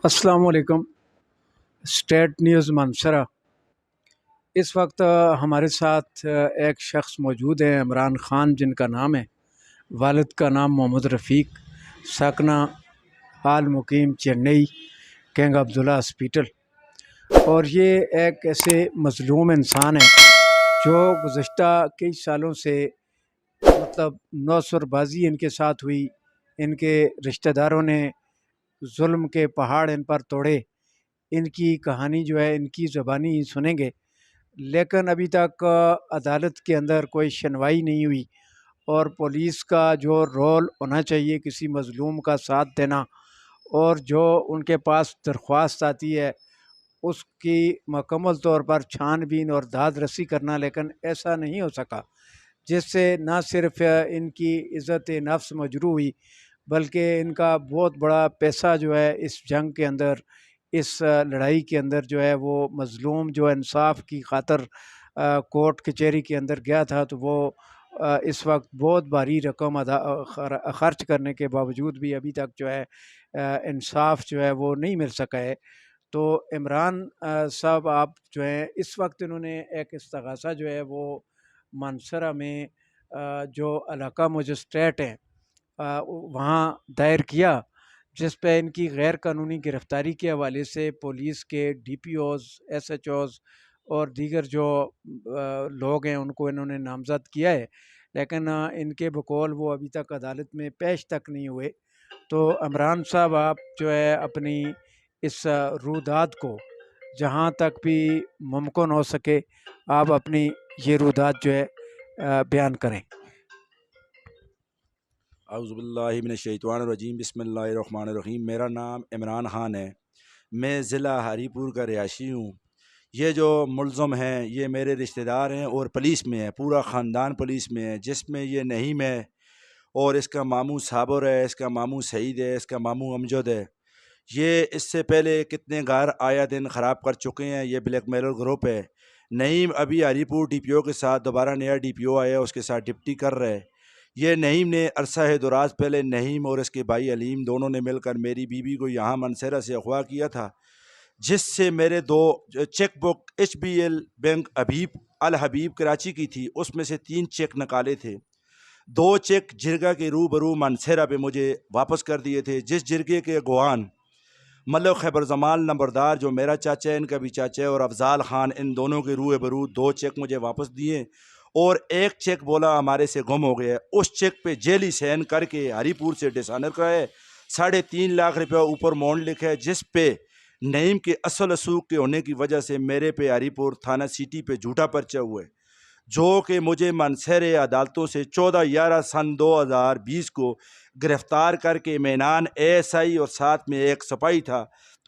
السلام علیکم۔ State news Mansehra. اس وقت ہمارے ساتھ ایک شخص موجود ہیں، عمران خان جن کا نام ہے۔ والد کا نام محمد رفیق، ساکنہ حال مقیم چنئی، کنگ عبداللہ ہاسپیٹل۔ اور یہ ایک ایسے مظلوم انسان ہیں جو گزشتہ کئی سالوں سے نوسر بازی ان کے ساتھ ہوئی، ان کے رشتہ داروں نے ظلم کے پہاڑ ان پر توڑے۔ ان کی کہانی جو ہے ان کی زبانی ہی سنیں گے، لیکن ابھی تک عدالت کے اندر کوئی سنوائی نہیں ہوئی۔ اور پولیس کا جو رول ہونا چاہیے کسی مظلوم کا ساتھ دینا، اور جو ان کے پاس درخواست آتی ہے اس کی مکمل طور پر چھان بین اور داد رسی کرنا، لیکن ایسا نہیں ہو سکا، جس سے نہ صرف ان کی عزت نفس مجروح ہوئی بلکہ ان کا بہت بڑا پیسہ جو ہے اس جنگ کے اندر، اس لڑائی کے اندر جو ہے وہ مظلوم جو انصاف کی خاطر کورٹ کچہری کے اندر گیا تھا، تو وہ اس وقت بہت بھاری رقم خرچ کرنے کے باوجود بھی ابھی تک جو ہے انصاف جو ہے وہ نہیں مل سکا ہے۔ تو عمران صاحب آپ جو ہیں اس وقت انہوں نے ایک استغاثہ جو ہے وہ مانسرا میں جو علاقہ مجسٹریٹ ہیں وہاں دائر کیا، جس پہ ان کی غیر قانونی گرفتاری کے حوالے سے پولیس کے D P Os, S H Os اور دیگر جو لوگ ہیں ان کو انہوں نے نامزد کیا ہے، لیکن ان کے بقول وہ ابھی تک عدالت میں پیش تک نہیں ہوئے۔ تو عمران صاحب آپ جو ہے اپنی اس روداد کو جہاں تک بھی ممکن ہو سکے آپ اپنی یہ روداد جو ہے بیان کریں۔ اعوذ باللہ من الشیطان الرجیم، بسم اللہ الرحمن الرحیم۔ میرا نام عمران خان ہے، میں ضلع ہری پور کا رہائشی ہوں۔ یہ جو ملزم ہیں یہ میرے رشتہ دار ہیں اور پولیس میں ہے، پورا خاندان پولیس میں ہے، جس میں یہ نعیم ہے اور اس کا ماموں صابر ہے، اس کا ماموں سعید ہے، اس کا ماموں امجد ہے۔ یہ اس سے پہلے کتنے گھر آیا دن خراب کر چکے ہیں، یہ بلیک میلر گروپ ہے۔ نعیم ابھی ہری پور ڈی پی او کے ساتھ دوبارہ نیا ڈی پی او آیا، اس کے ساتھ ڈپٹی کر رہے۔ یہ نعیم نے عرصہ دراز پہلے نعیم اور اس کے بھائی علیم دونوں نے مل کر میری بیوی کو یہاں مانسرا سے اغوا کیا تھا، جس سے میرے دو cheque book H B L bank Al Habib Karachi کی تھی، اس میں سے 3 چیک نکالے تھے۔ 2 چیک جرگہ کے روبرو مانسرا پہ مجھے واپس کر دیے تھے، جس جرگے کے گوان ملک خیبر زمان نمبردار جو میرا چاچا ہے، ان کا بھی چاچا ہے، اور افضال خان، ان دونوں کے روبرو 2 چیک مجھے واپس دیے، اور 1 چیک بولا ہمارے سے گم ہو گیا۔ اس چیک پہ جیلی سین کر کے ہری پور سے ڈسانر کا ہے، 3.5 لاکھ روپیہ اوپر مونڈ لکھا ہے، جس پہ نعیم کے اصل اسوق کے ہونے کی وجہ سے میرے پہ ہری پور تھانہ سٹی پہ جھوٹا پرچہ ہوا ہے، جو کہ مجھے مانسرے عدالتوں سے 14/11/2020 کو گرفتار کر کے مینان ASI اور ساتھ میں ایک سپاہی تھا،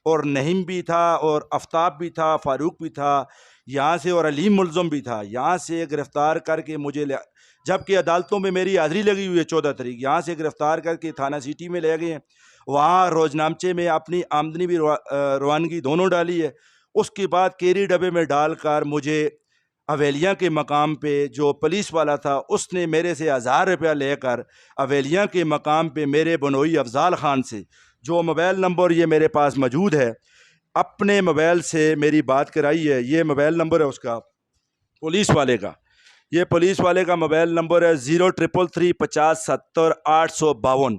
اور نعیم بھی تھا، اور آفتاب بھی تھا، فاروق بھی تھا یہاں سے، اور علیم ملزم بھی تھا، یہاں سے گرفتار کر کے مجھے جبکہ عدالتوں میں میری حاضری لگی ہوئی ہے 14 تاریخ، یہاں سے گرفتار کر کے تھانہ سٹی میں لے گئے ہیں۔ وہاں روزنامچے میں اپنی آمدنی بھی روانگی دونوں ڈالی ہے۔ اس کے بعد کیری ڈبے میں ڈال کر مجھے حویلیاں کے مقام پہ جو پولیس والا تھا اس نے میرے سے 1000 روپیہ لے کر حویلیاں کے مقام پہ میرے بنوئی افضال خان سے، جو موبائل نمبر یہ میرے پاس موجود ہے، اپنے موبائل سے میری بات کرائی ہے۔ یہ موبائل نمبر ہے اس کا، پولیس والے کا، یہ پولیس والے کا موبائل نمبر ہے 033350700852،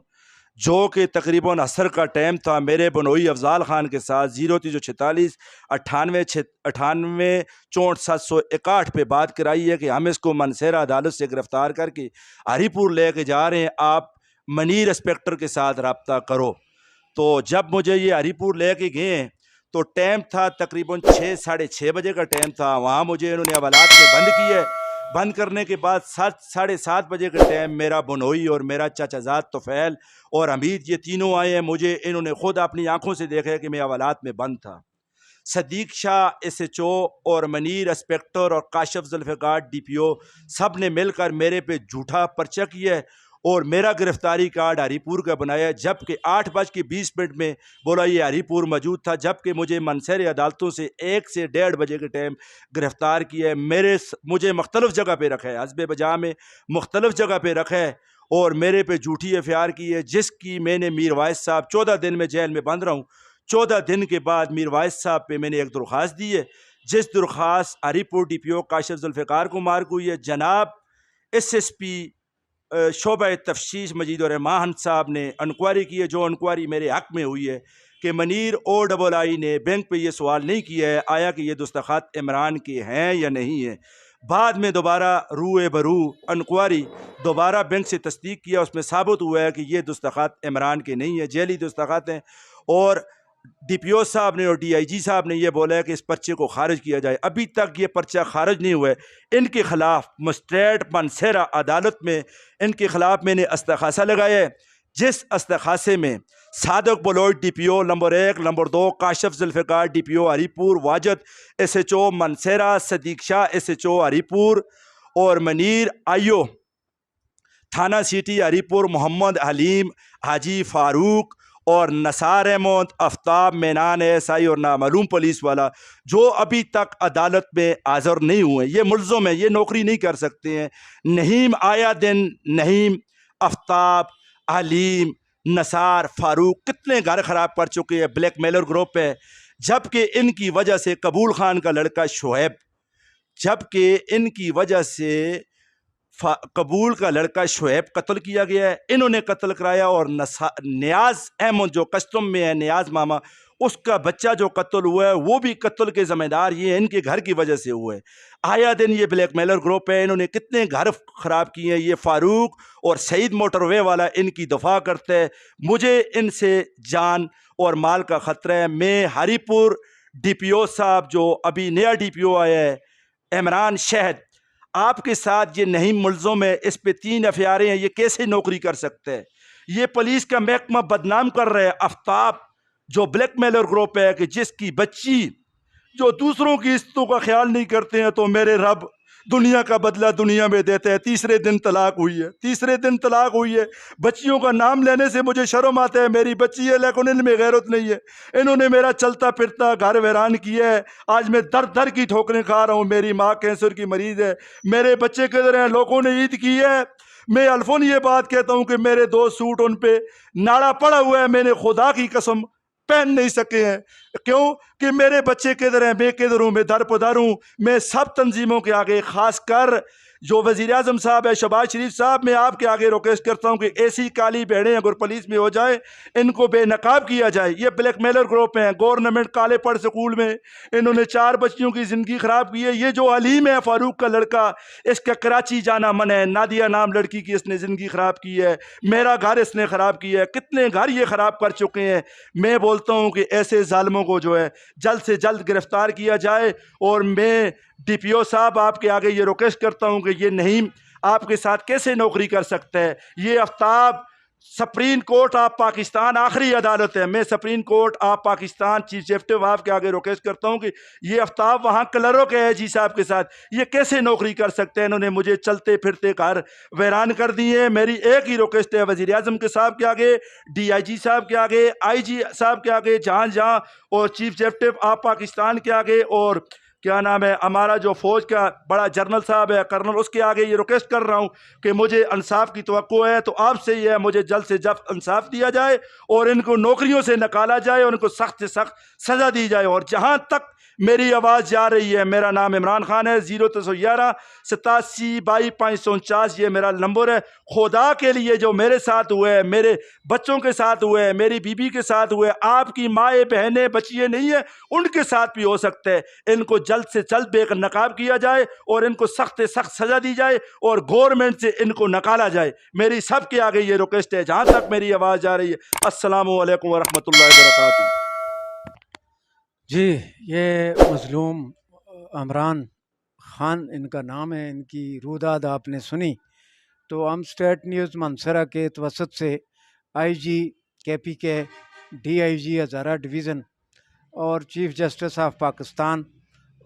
جو کہ تقریباً عصر کا ٹائم تھا۔ میرے بنوئی افضال خان کے ساتھ 034698986461 پہ بات کرائی ہے کہ ہم اس کو مانسرا عدالت سے گرفتار کر کے ہری پور لے کے جا رہے ہیں، آپ منیر انسپیکٹر کے ساتھ رابطہ کرو۔ تو جب مجھے یہ ہری پور لے کے گئے ہیں تو ٹائم تھا تقریباً 6-6:30 بجے کا ٹائم تھا، وہاں مجھے انہوں نے حوالات سے بند کیے۔ بند کرنے کے بعد 7-7:30 بجے کے ٹائم میرا بنوئی اور میرا چچا زاد طفیل اور حمید یہ تینوں آئے ہیں، مجھے انہوں نے خود اپنی آنکھوں سے دیکھا کہ میں حوالات میں بند تھا۔ صدیق شاہ SHO اور منیر انسپیکٹر اور کاشف ذوالفقار DPO سب نے مل کر میرے پہ جھوٹا پرچہ کیا ہے اور میرا گرفتاری کارڈ ہری پور کا بنایا، جبکہ 8:20 میں بولا یہ ہری پور موجود تھا، جبکہ مجھے مانسرے عدالتوں سے 1 سے 1:30 بجے کے ٹائم گرفتار کیا ہے۔ مجھے مختلف جگہ پہ رکھا ہے، حسب بجا میں مختلف جگہ پہ رکھا ہے، اور میرے پہ جھوٹی FIR کی ہے، جس کی میں نے میر وائس صاحب 14 دن میں جیل میں بند رہا ہوں۔ 14 दिन के बाद मीर वाइस साहब पे मैंने एक दरख्वास्त दी है, जिस दरख्वास्त हरीपुर DPO काशिफ जुल्फ़िकार को मार्क हुई है। जनाब SSP शोबा तफ्तीश मजीद और रहमान साहब ने इंक्वायरी की है, जो इंक्वायरी मेरे हक़ में हुई है कि मनीर OII ने बैंक पे ये सवाल नहीं किया है आया कि ये दस्तखत इमरान के हैं या नहीं है। बाद में दोबारा रूए बरू इंक्वायरी दोबारा बैंक से तस्दीक किया, उसमें साबित हुआ है कि ये दस्तखत इमरान के नहीं है, जेली दस्तखत हैं। और DPO साहब ने और DIG साहब ने ये बोला है कि इस पर्चे को खारिज किया जाए। अभी तक ये पर्चा खारिज नहीं हुआ है। इनके ख़िलाफ़ मजिस्ट्रेट मानसेरा अदालत में इनके ख़िलाफ़ मैंने इस्तग़ासा लगाया है, जिस इस्तग़ासे में Sadiq Baloch DPO number 1, number 2, Kashif Zulfiqar DPO Haripur, Wajid SHO Mansehra, Sadiq Shah SHO Haripur और मनीर IO थाना सिटी हरीपुर, मोहम्मद हलीम, हाजी फ़ारूक और नसार अहमद, आफ्ताब, मैनान SI और नामालूम पुलिस वाला जो अभी तक अदालत में हाज़िर नहीं हुए। ये मुल्ज़म है, ये नौकरी नहीं कर सकते हैं। नहीम आया दिन, नहीम, आफ्ताब, हलीम, नसार, फ़ारूक कितने घर ख़राब कर चुके हैं, ब्लैक मेलर ग्रुप है। जबकि इनकी वजह से कबूल खान का लड़का शुएब, जबकि इनकी वजह से कबूल का लड़का शुएब कत्ल किया गया है, इन्होंने कत्ल कराया। और नियाज़ अहमद जो कस्टम में है, नियाज़ मामा, उसका बच्चा जो कत्ल हुआ है वो भी कत्ल के ज़िम्मेदार ये इनके घर की वजह से हुए। आया दिन ये ब्लैक मेलर ग्रुप है, इन्होंने कितने घर ख़राब किए हैं। ये फ़ारूक और सईद मोटरवे वाला इनकी दफ़ा करते हैं। मुझे इनसे जान और माल का ख़तरा है। मैं हरीपुर DPO साहब जो अभी नया DPO आया है, इमरान शहद, आपके साथ ये नहीं मुल्ज़म है, इस पे 3 एफआईआर हैं, ये कैसे नौकरी कर सकते हैं? ये पुलिस का महकमा बदनाम कर रहे हैं। आफ्ताब जो ब्लैक मेलर ग्रुप है कि जिसकी बच्ची जो दूसरों की इज्जतों का ख्याल नहीं करते हैं, तो मेरे रब दुनिया का बदला दुनिया में देते हैं। तीसरे दिन तलाक हुई है, तीसरे दिन तलाक हुई है। बच्चियों का नाम लेने से मुझे शर्म आता है, मेरी बच्ची है लेकिन इनमें गैरत नहीं है। इन्होंने मेरा चलता फिरता घर वीरान किया है। आज मैं दर दर की ठोकरें खा रहा हूँ। मेरी माँ कैंसर की मरीज है, मेरे बच्चे किधर हैं? लोगों ने ईद की है। मैं अल्फोन ये बात कहता हूँ कि मेरे 2 सूट उन पे नाड़ा पड़ा हुआ है, मैंने खुदा की कसम पहन नहीं सके हैं। क्यों कि मेरे बच्चे किधर हैं, मैं किधर हूँ, मैं दर पदर हूँ। मैं सब तंजीमों के आगे, खासकर जो वज़ीर आज़म साहब है, शहबाज शरीफ साहब, मैं आपके आगे रिक्वेस्ट करता हूँ कि ऐसी काली बहनें अगर पुलिस में हो जाए, इनको बेनकाब किया जाए। ये ब्लैक मेलर ग्रुप हैं, गवर्नमेंट काले पढ़ स्कूल में इन्होंने 4 बच्चियों की ज़िंदगी ख़राब की है। ये जो हलीम है फ़ारूक का लड़का, इसका कराची जाना मन है। नादिया नाम लड़की की इसने ज़िंदगी ख़राब की है। मेरा घर इसने ख़राब किया है। कितने घर ये ख़राब कर चुके हैं। मैं बोलता हूँ कि ऐसे ज़ालिमों को जो है जल्द से जल्द गिरफ़्तार किया जाए। और मैं DPO साहब आपके आगे ये रिक्वेस्ट करता हूँ कि ये नहीं आपके साथ कैसे नौकरी कर सकता है। ये Aftab supreme court of Pakistan आखिरी अदालत है। मैं supreme court of Pakistan chief justice आपके आगे रिक्वेस्ट करता हूँ कि ये आफ्ताब वहाँ क्लर्क है जी साहब के साथ, ये कैसे नौकरी कर सकते हैं। इन्होंने मुझे चलते फिरते घर वैरान कर दिए। मेरी एक ही रिक्वेस्ट है वज़ीर आज़म के साहब के आगे, DIG साहब के आगे, IG साहब के आगे, जहाँ और चीफ जस्टिस ऑफ पाकिस्तान के आगे, और क्या नाम है हमारा जो फौज का बड़ा जनरल साहब है, कर्नल, उसके आगे ये रिक्वेस्ट कर रहा हूँ कि मुझे इंसाफ की तवक्को है। तो आपसे ये है मुझे जल्द से जल्द इंसाफ दिया जाए और इनको नौकरियों से निकाला जाए और इनको सख्त से सख्त सज़ा दी जाए। और जहाँ तक मेरी आवाज़ जा रही है, मेरा नाम इमरान खान है, 0311 87 22 549 ये मेरा नंबर है। खुदा के लिए जो मेरे साथ हुए है, मेरे बच्चों के साथ हुए है, मेरी बीबी के साथ हुए, आपकी माएँ बहनें बच्चियाँ नहीं है, उनके साथ भी हो सकते हैं। इनको जल्द से जल्द बेनकाब किया जाए और इनको सख्त से सख्त सज़ा दी जाए और गवर्नमेंट से इनको निकाला जाए। मेरी सबके आगे ये रिक्वेस्ट है जहाँ तक मेरी आवाज़ जा रही है। अस्सलामु अलैकुम वरहमतुल्लाहि वबरकातुहू। जी, ये मज़लूम इमरान ख़ान इनका नाम है। इनकी रूदाद आपने सुनी। तो हम स्टेट न्यूज़ मानसरा के तवसत से IG KPK, DIG हज़ारा डिवीज़न और चीफ़ जस्टिस ऑफ पाकिस्तान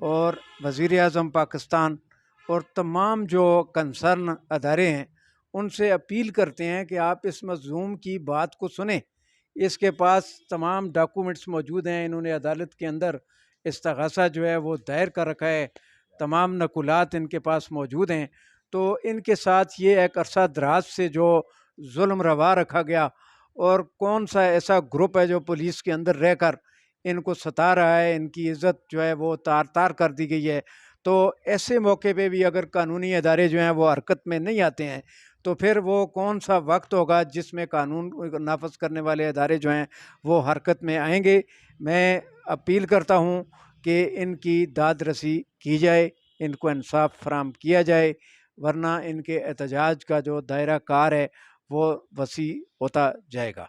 और वज़ीर आज़म पाकिस्तान और तमाम जो कंसर्न अदारे हैं उनसे अपील करते हैं कि आप इस मज़लूम की बात को सुनें। इसके पास तमाम डॉक्यूमेंट्स मौजूद हैं। इन्होंने अदालत के अंदर इस्तग़ासा जो है वो दायर कर रखा है, तमाम नकुलात इनके पास मौजूद हैं। तो इनके साथ ये एक अरसा दराज से जो जुल्म रवा रखा गया, और कौन सा ऐसा ग्रुप है जो पुलिस के अंदर रहकर ان کو ستا رہا ہے، ان کی عزت جو ہے وہ تار تار کر دی گئی ہے، تو ایسے موقع پہ بھی اگر قانونی ادارے جو ہیں وہ حرکت میں نہیں آتے ہیں تو پھر وہ کون سا وقت ہوگا جس میں قانون نافذ کرنے والے ادارے جو ہیں وہ حرکت میں آئیں گے؟ میں اپیل کرتا ہوں کہ ان کی داد رسی کی جائے، ان کو انصاف فراہم کیا جائے، ورنہ ان کے احتجاج کا جو دائرہ کار ہے وہ وسیع ہوتا جائے گا۔